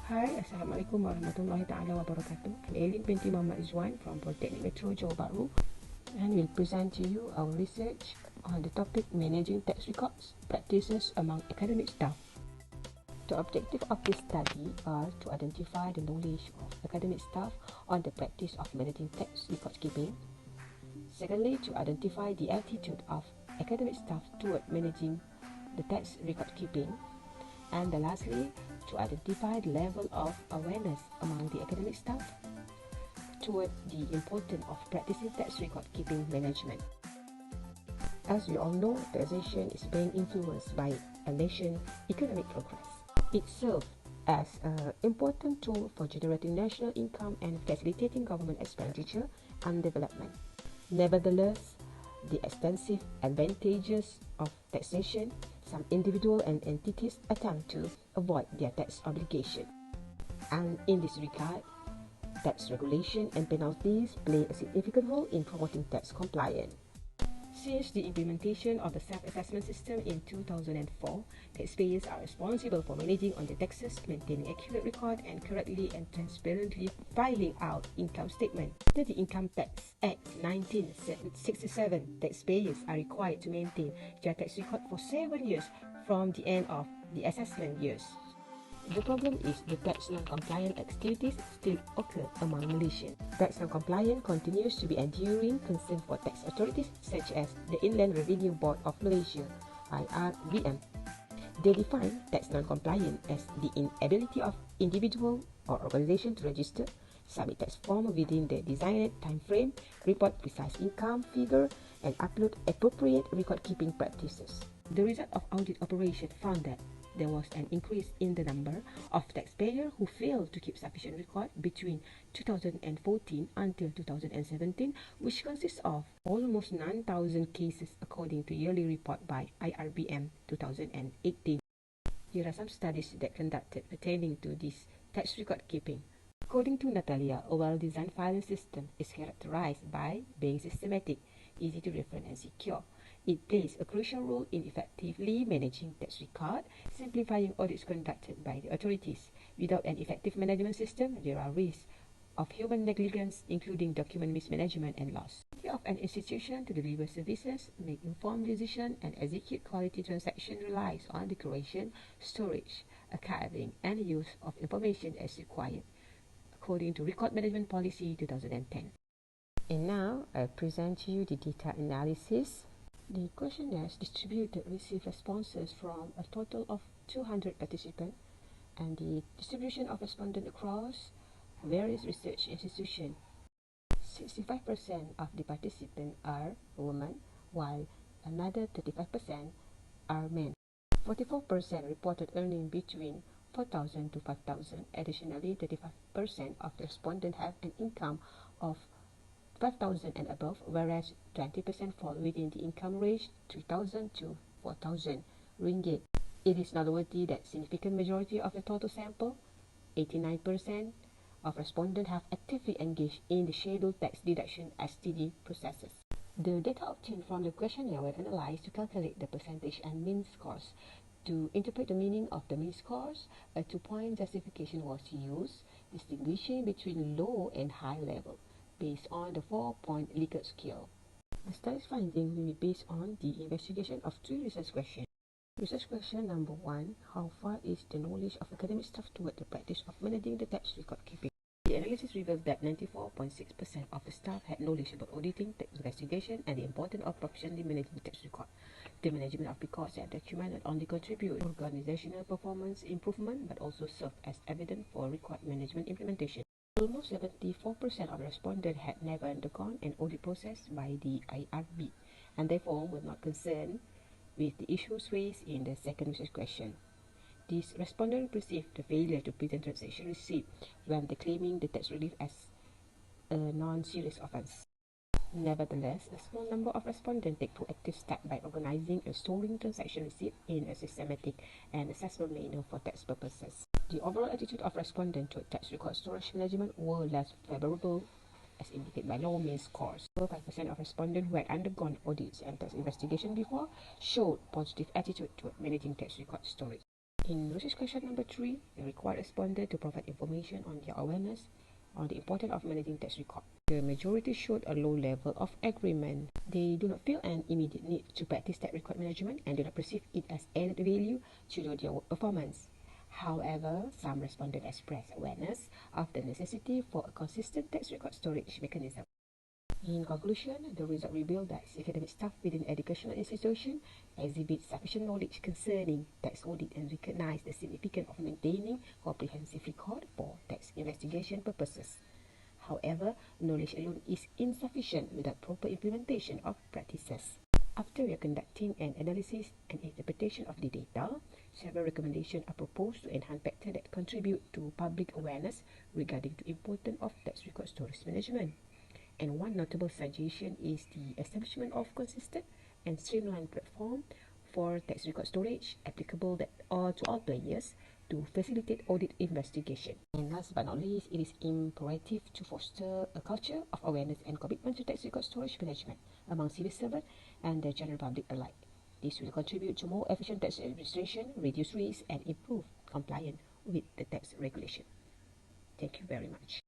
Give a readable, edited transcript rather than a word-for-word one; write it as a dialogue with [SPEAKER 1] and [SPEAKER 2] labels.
[SPEAKER 1] Hi, Assalamualaikum warahmatullahi ta'ala wabarakatuh. I'm Elyn binti Muhammad Izwan from Polytechnic Metro Johor Bahru, and will present to you our research on the topic managing tax records practices among academic staff. The objective of this study are to identify the knowledge of academic staff on the practice of managing tax record keeping. Secondly, to identify the attitude of academic staff toward managing the tax record keeping. And lastly, to identify the level of awareness among the academic staff toward the importance of practicing tax record keeping management. As we all know, taxation is being influenced by a nation's economic progress. It serves as an important tool for generating national income and facilitating government expenditure and development. Nevertheless, the extensive advantages of taxation, some individuals and entities attempt to avoid their tax obligation. And in this regard, tax regulation and penalties play a significant role in promoting tax compliance. Since the implementation of the self-assessment system in 2004, taxpayers are responsible for managing on their taxes, maintaining accurate record, and correctly and transparently filing out income statement. Under the Income Tax Act 1967, taxpayers are required to maintain their tax record for 7 years from the end of the assessment years. The problem is the tax non-compliant activities still occur among Malaysians. Tax non-compliance continues to be enduring concern for tax authorities such as the Inland Revenue Board of Malaysia, IRBM. They define tax non-compliance as the inability of individual or organization to register, submit tax form within the designed time frame, report precise income figure, and upload appropriate record-keeping practices. The result of audit operation found that there was an increase in the number of taxpayers who failed to keep sufficient record between 2014 until 2017, which consists of almost 9,000 cases according to yearly report by IRBM 2018. Here are some studies that conducted pertaining to this tax record keeping. According to Natalia, a well-designed filing system is characterized by being systematic, easy to refer and secure. It plays a crucial role in effectively managing tax record, simplifying audits conducted by the authorities. Without an effective management system, there are risks of human negligence, including document mismanagement and loss. The ability of an institution to deliver services, make informed decisions, and execute quality transactions relies on the creation, storage, archiving, and use of information as required, according to Record Management Policy 2010. And now, I present to you the data analysis. The questionnaires distributed received responses from a total of 200 participants, and the distribution of respondents across various research institutions. 65% of the participants are women, while another 35% are men. 44% reported earning between 4,000 to 5,000. Additionally, 35% of the respondents have an income of 5,000 and above, whereas 20% fall within the income range 3,000 to 4,000 ringgit. It is noteworthy that significant majority of the total sample, 89% of respondents, have actively engaged in the scheduled tax deduction (STD) processes. The data obtained from the questionnaire were analyzed to calculate the percentage and mean scores. To interpret the meaning of the mean scores, a two-point justification was used, distinguishing between low and high level, based on the 4-point Likert scale. The study's findings will be based on the investigation of 3 research questions. Research question number 1: how far is the knowledge of academic staff toward the practice of managing the tax record keeping? The analysis revealed that 94.6% of the staff had knowledge about auditing, tax investigation, and the importance of professionally managing tax record. The management of records and documents not only contribute to organizational performance improvement, but also serve as evidence for record management implementation. Almost 74% of respondents had never undergone an audit process by the IRB, and therefore were not concerned with the issues raised in the second research question. These respondents perceived the failure to present transaction receipt when claiming the tax relief as a non-serious offence. Nevertheless, a small number of respondents take proactive steps by organizing and storing transaction receipt in a systematic and accessible manner for tax purposes. The overall attitude of respondents toward tax record storage management were less favorable, as indicated by low mean scores. 5% of respondents who had undergone audits and tax investigation before showed positive attitude toward managing tax record storage. In research question number 3, the required respondent to provide information on their awareness on the importance of managing tax record. The majority showed a low level of agreement. They do not feel an immediate need to practice tax record management and do not perceive it as added value to their work performance. However, some respondents expressed awareness of the necessity for a consistent tax record storage mechanism. In conclusion, the result revealed that academic staff within educational institutions exhibit sufficient knowledge concerning tax audit and recognize the significance of maintaining comprehensive record for tax investigation purposes. However, knowledge alone is insufficient without proper implementation of practices. After conducting an analysis and interpretation of the data, several recommendations are proposed to enhance factors that contribute to public awareness regarding the importance of tax record storage management. And one notable suggestion is the establishment of consistent and streamlined platform for tax record storage applicable to all players to facilitate audit investigation. And last but not least, it is imperative to foster a culture of awareness and commitment to tax record storage management among civil servants and the general public alike. This will contribute to more efficient tax administration, reduce risk, and improve compliance with the tax regulation. Thank you very much.